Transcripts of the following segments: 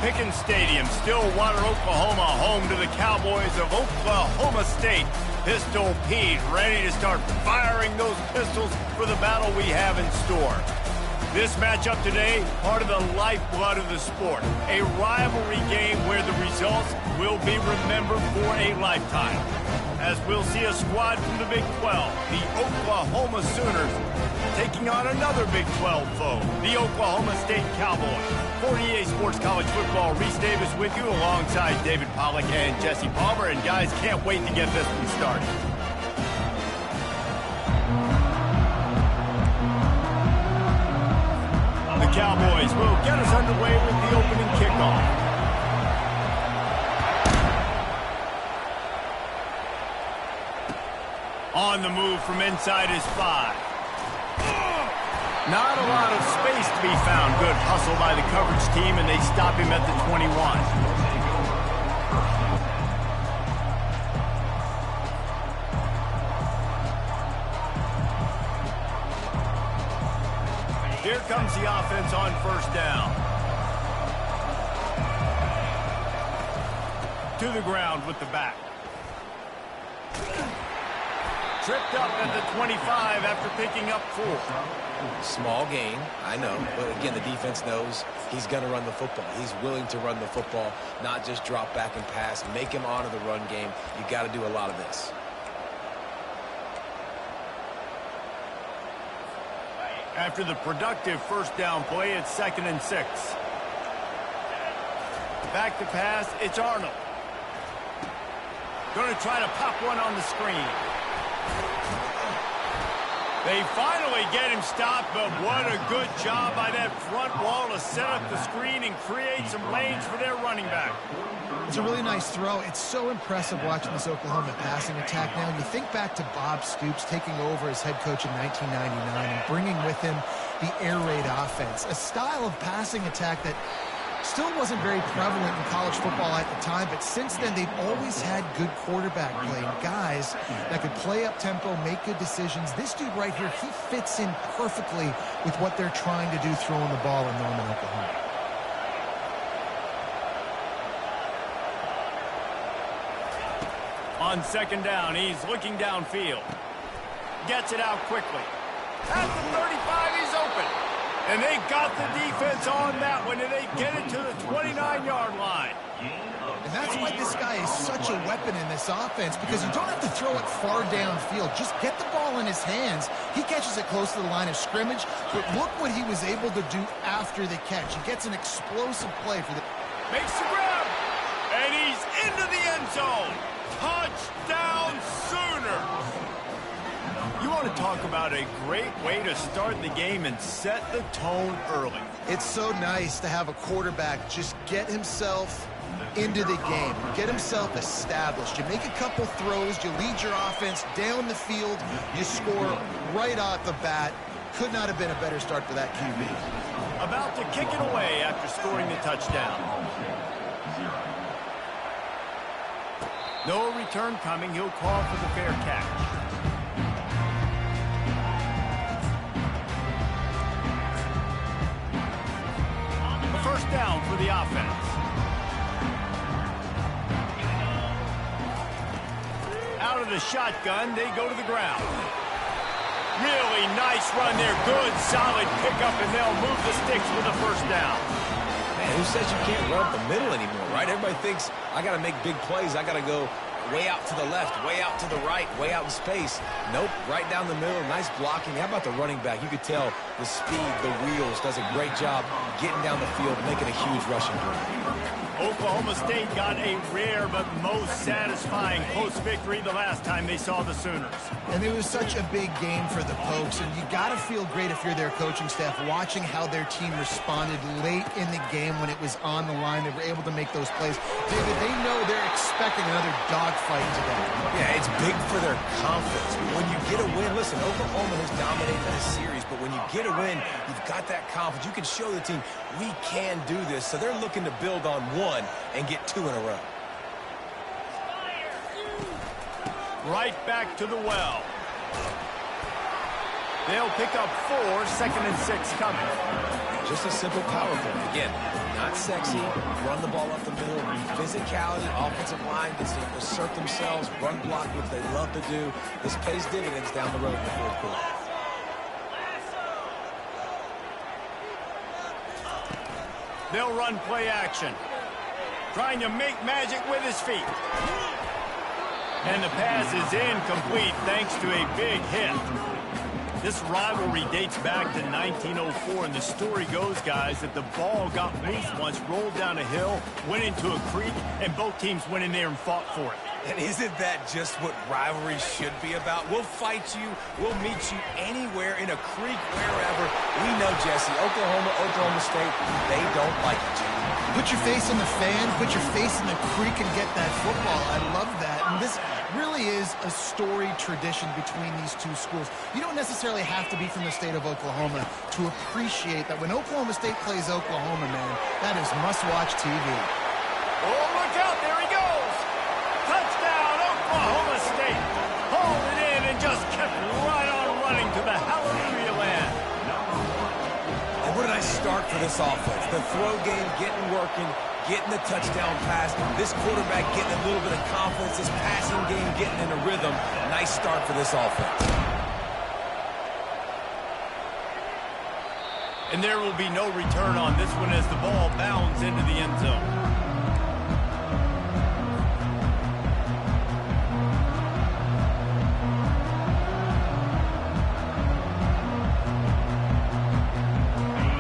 Pickens Stadium, Stillwater, Oklahoma, home to the Cowboys of Oklahoma State. Pistol Pete ready to start firing those pistols for the battle we have in store. This matchup today, part of the lifeblood of the sport. A rivalry game where the results will be remembered for a lifetime. As we'll see a squad from the Big 12, the Oklahoma Sooners, taking on another Big 12 foe, the Oklahoma State Cowboys. 48 Sports College Football, Reese Davis with you alongside David Pollack and Jesse Palmer. And guys, can't wait to get this one started. The Cowboys will get us underway with the opening kickoff. On the move from inside his 5. Not a lot of space to be found. Good hustle by the coverage team, and they stop him at the 21. Here comes the offense on first down. To the ground with the back. Tripped up at the 25 after picking up 4. Small gain, I know. But again, the defense knows he's going to run the football. He's willing to run the football, not just drop back and pass. Make him honor the run game. You got to do a lot of this. After the productive first down play, it's 2nd and 6. Back to pass, it's Arnold. Going to try to pop one on the screen. They finally get him stopped, but what a good job by that front wall to set up the screen and create some lanes for their running back. It's a really nice throw. It's so impressive watching this Oklahoma passing attack now. You think back to Bob Stoops taking over as head coach in 1999 and bringing with him the air raid offense, a style of passing attack that still wasn't very prevalent in college football at the time, but since then they've always had good quarterback play and guys that could play up tempo, make good decisions. This dude right here, he fits in perfectly with what they're trying to do throwing the ball in Norman, Oklahoma. On 2nd down, he's looking downfield. Gets it out quickly. At the 35, he's open. And they got the defense on that one, and they get it to the 29-yard line. And that's why this guy is such a weapon in this offense, because you don't have to throw it far downfield. Just get the ball in his hands. He catches it close to the line of scrimmage, but look what he was able to do after the catch. He gets an explosive play for the... Makes the grab, and he's into the end zone. Touchdown, Sooners! You want to talk about a great way to start the game and set the tone early. It's so nice to have a quarterback just get himself into the game, get himself established. You make a couple throws, you lead your offense down the field, you score right off the bat. Could not have been a better start for that QB. About to kick it away after scoring the touchdown. No return coming. He'll call for the fair catch. First down for the offense. Out of the shotgun, they go to the ground. Really nice run there. Good, solid pickup, and they'll move the sticks for the first down. Man, who says you can't run up the middle anymore, right? Everybody thinks, I got to make big plays. I got to go way out to the left, way out to the right, way out in space. Nope, right down the middle. Nice blocking. How about the running back? You could tell the speed, the wheels, does a great job getting down the field, making a huge rushing play. Oklahoma State got a rare but most satisfying post-victory the last time they saw the Sooners. And it was such a big game for the Pokes, and you got to feel great if you're their coaching staff watching how their team responded late in the game when it was on the line. They were able to make those plays. David, they know they're expecting another dogfight today. Yeah, it's big for their confidence. When you get a win, listen, Oklahoma has dominated this series, but when you get a win, you've got that confidence. You can show the team, we can do this. So they're looking to build on one and get 2 in a row. Right back to the well. They'll pick up 4, 2nd and 6 coming. Just a simple power play. Again, not sexy, run the ball up the middle, physicality, offensive line gets to assert themselves, run block, which they love to do. This pays dividends down the road in the fourth quarter. They'll run play action. Trying to make magic with his feet. And the pass is incomplete thanks to a big hit. This rivalry dates back to 1904, and the story goes, guys, that the ball got loose once, rolled down a hill, went into a creek, and both teams went in there and fought for it. And isn't that just what rivalry should be about? We'll fight you. We'll meet you anywhere, in a creek, wherever. We know, Jesse, Oklahoma State, they don't like each other. Put your face in the fan, put your face in the creek and get that football. I love that. And this really is a storied tradition between these two schools. You don't necessarily have to be from the state of Oklahoma to appreciate that when Oklahoma State plays Oklahoma, man, that is must-watch TV. Oh, look out, there he goes! Touchdown, Oklahoma State! Hauled it in and just kept right on running to the hallelujah land. And what a nice start for this offense. The throw game getting working, getting the touchdown pass. This quarterback getting a little bit of confidence. This passing game getting in a rhythm. Nice start for this offense. And there will be no return on this one as the ball bounds into the end zone.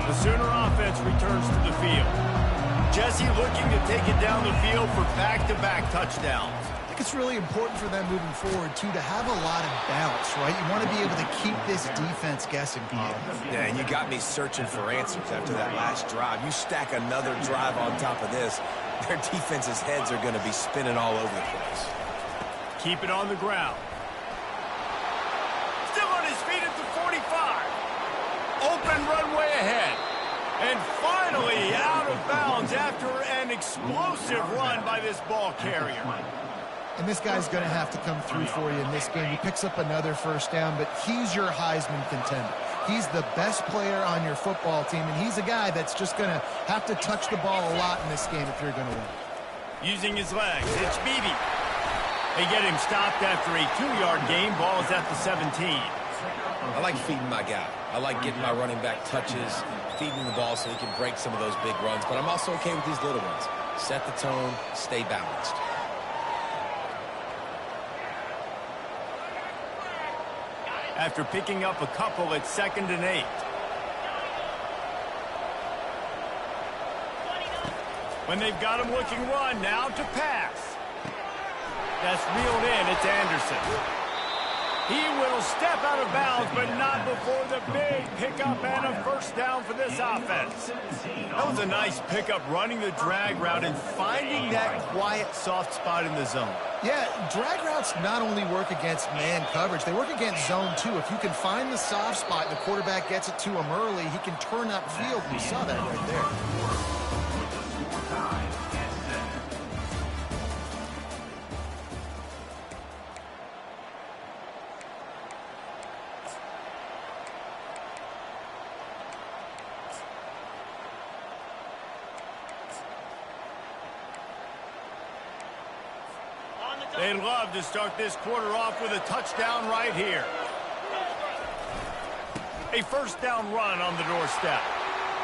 The Sooner offense returns to the field. Jesse looking to take it down the field for back-to-back touchdowns. I think it's really important for them moving forward, too, to have a lot of bounce, right? You want to be able to keep this defense guessing, Bob. Yeah, and you got me searching for answers after that last drive. You stack another drive on top of this, their defense's heads are going to be spinning all over the place. Keep it on the ground. Still on his feet at the 45. Open runway ahead. And finally out of bounds after an explosive run by this ball carrier. And this guy's going to have to come through for you in this game. He picks up another first down, but he's your Heisman contender. He's the best player on your football team, and he's a guy that's just going to have to touch the ball a lot in this game if you're going to win. Using his legs, it's Beebe. They get him stopped after a 2-yard gain. Ball is at the 17. I like feeding my guy. I like getting my running back touches, feeding the ball so he can break some of those big runs. But I'm also okay with these little ones. Set the tone, stay balanced. After picking up a couple at 2nd and 8. When they've got him looking run, now to pass. That's reeled in. It's Anderson. He will step out of bounds, but not before the big pickup and a first down for this offense. That was a nice pickup, running the drag route and finding that quiet, soft spot in the zone. Yeah, drag routes not only work against man coverage, they work against zone too. If you can find the soft spot and the quarterback gets it to him early, he can turn that field. We saw that right there. They'd love to start this quarter off with a touchdown right here. A first down run on the doorstep.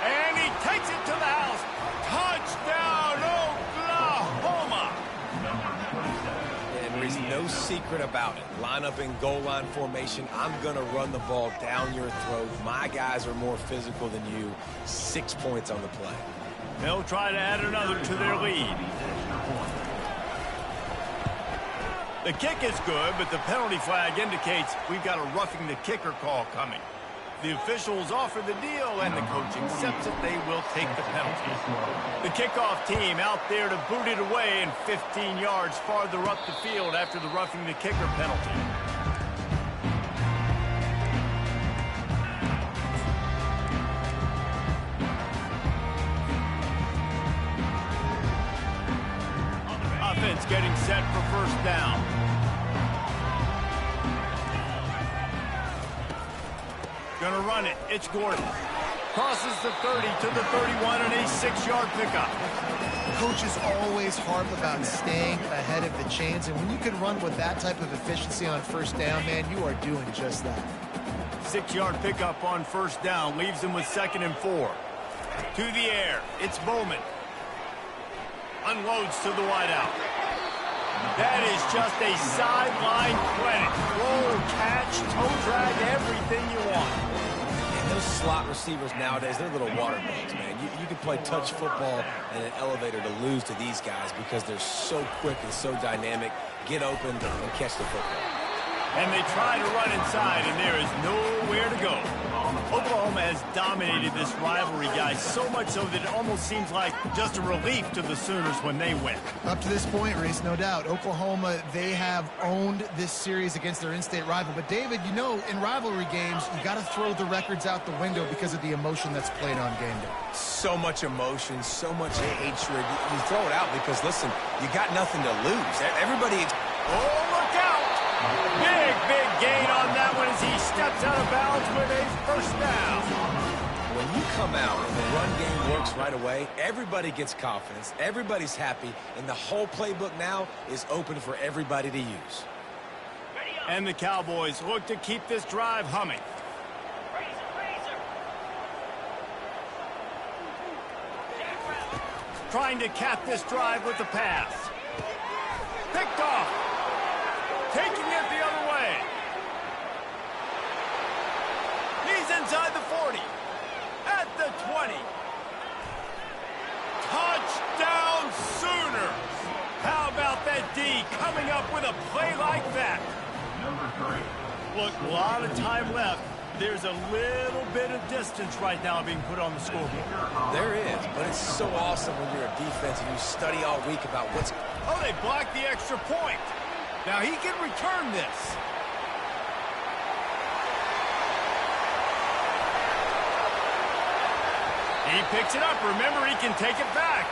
And he takes it to the house. Touchdown, Oklahoma! And there is no secret about it. Line up in goal line formation. I'm going to run the ball down your throat. My guys are more physical than you. 6 points on the play. They'll try to add another to their lead. The kick is good, but the penalty flag indicates we've got a roughing the kicker call coming. The officials offer the deal, and the coach accepts it. They will take the penalty. The kickoff team out there to boot it away and 15 yards farther up the field after the roughing the kicker penalty. Offense getting set for first down. Gonna run it. It's Gordon. Crosses the 30 to the 31 and a 6-yard pickup. Coach is always harp about staying ahead of the chains, and when you can run with that type of efficiency on first down, man, you are doing just that. 6-yard pickup on first down leaves them with 2nd and 4. To the air, it's Bowman. Unloads to the wideout. That is just a sideline clinic. Roll, catch, toe drag, everything you want. And those slot receivers nowadays, they're little water bugs, man. You can play touch football in an elevator to lose to these guys because they're so quick and so dynamic. Get open and catch the football. And they try to run inside, and there is nowhere to go. Oklahoma has dominated this rivalry, guys, so much so that it almost seems like just a relief to the Sooners when they win. Up to this point, Reese, no doubt, Oklahoma, they have owned this series against their in-state rival. But, David, you know, in rivalry games, you got to throw the records out the window because of the emotion that's played on game day. So much emotion, so much hatred. You throw it out because, listen, you got nothing to lose. Everybody... Oh, look out! Big gain on that one as he steps out of bounds with a first down. When you come out and the run game works right away, everybody gets confidence, everybody's happy, and the whole playbook now is open for everybody to use. And the Cowboys look to keep this drive humming. Trying to cap this drive with the pass. Picked off. Taking it the other way. He's inside the 40. At the 20. Touchdown Sooners. How about that D coming up with a play like that? Look, a lot of time left. There's a little bit of distance right now being put on the scoreboard. There is, but it's so awesome when you're a defense and you study all week about what's... Oh, they blocked the extra point. Now he can return this. He picks it up. Remember, he can take it back.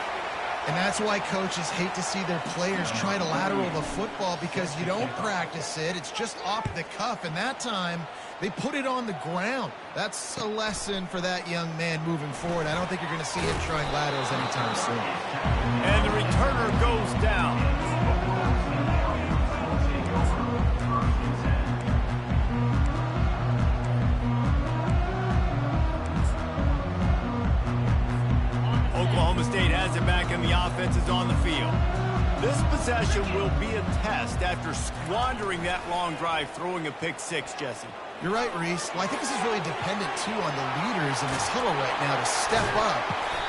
And that's why coaches hate to see their players try to lateral the football because you don't practice it. It's just off the cuff. And that time, they put it on the ground. That's a lesson for that young man moving forward. I don't think you're going to see him trying laterals anytime soon. And the returner goes down. Oklahoma State has it back and the offense is on the field. This possession will be a test after squandering that long drive, throwing a pick six, Jesse. You're right, Reese. Well, I think this is really dependent, too, on the leaders in this huddle right now to step up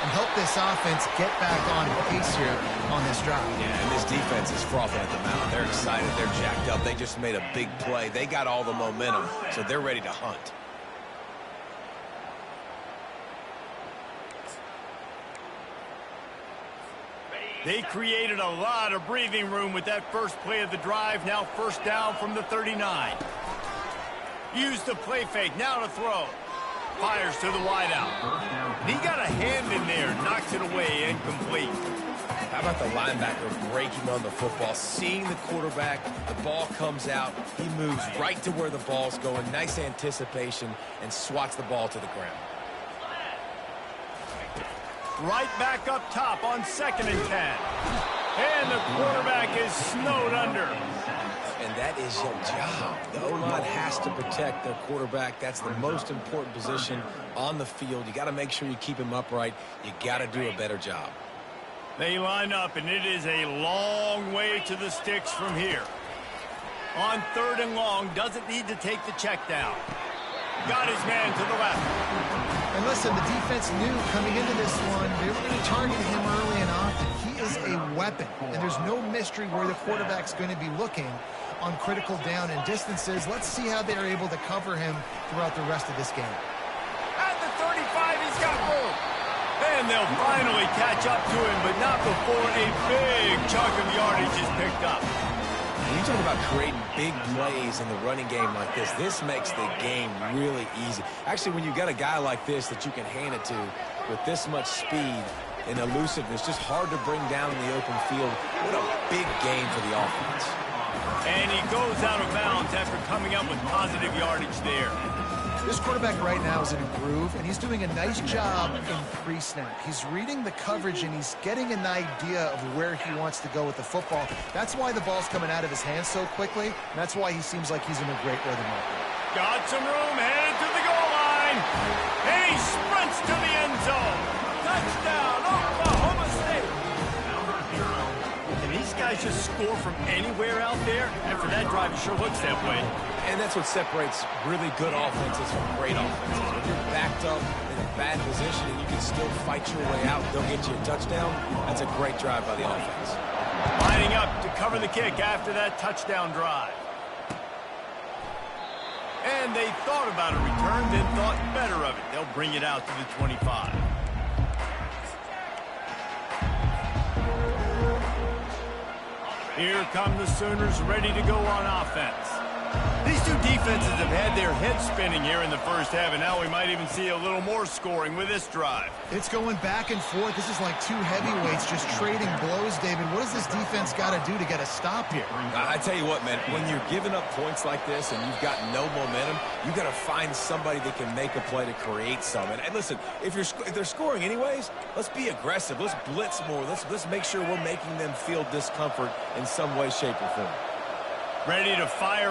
and help this offense get back on pace here on this drive. Yeah, and this defense is frothing at the mouth. They're excited. They're jacked up. They just made a big play. They got all the momentum, so they're ready to hunt. They created a lot of breathing room with that first play of the drive. Now first down from the 39. Use the play fake. Now to throw. Fires to the wideout. He got a hand in there. Knocks it away. Incomplete. How about the linebacker breaking on the football, seeing the quarterback, the ball comes out, he moves right to where the ball's going, nice anticipation, and swats the ball to the ground. Right back up top on 2nd and 10. And the quarterback is snowed under. And that is your job. The O-line has to protect their quarterback. That's the most important position on the field. You got to make sure you keep him upright. You got to do a better job. They line up, and it is a long way to the sticks from here. On 3rd and long, doesn't need to take the check down. Got his man to the left. And listen, the defense knew coming into this one, they were going to target him early and often. He is a weapon, and there's no mystery where the quarterback's going to be looking on critical down and distances. Let's see how they're able to cover him throughout the rest of this game. At the 35, he's got room. And they'll finally catch up to him, but not before a big chunk of yardage is picked up. When you talk about creating big plays in the running game like this makes the game really easy. Actually, when you got a guy like this that you can hand it to with this much speed and elusiveness, just hard to bring down in the open field. What a big game for the offense. And he goes out of bounds after coming up with positive yardage there. This quarterback right now is in a groove, and he's doing a nice job in pre-snap. He's reading the coverage, and he's getting an idea of where he wants to go with the football. That's why the ball's coming out of his hands so quickly, and that's why he seems like he's in a great rhythm right now. Got some room, headed to the goal line. And he sprints to the end zone. Touchdown, Oklahoma State. And these guys just score from anywhere out there. And for that drive, it sure looks that way. And that's what separates really good offenses from great offenses. When you're backed up in a bad position and you can still fight your way out and they'll get you a touchdown, that's a great drive by the offense. Lining up to cover the kick after that touchdown drive. And they thought about a return, then thought better of it. They'll bring it out to the 25. Here come the Sooners, ready to go on offense. These two defenses have had their heads spinning here in the first half, and now we might even see a little more scoring with this drive. It's going back and forth. This is like two heavyweights just trading blows, David. What does this defense got to do to get a stop here? I tell you what, man, when you're giving up points like this and you've got no momentum, you got to find somebody that can make a play to create some. And listen, if they're scoring anyways, let's be aggressive. Let's blitz more. Let's make sure we're making them feel discomfort in some way, shape, or form. Ready to fire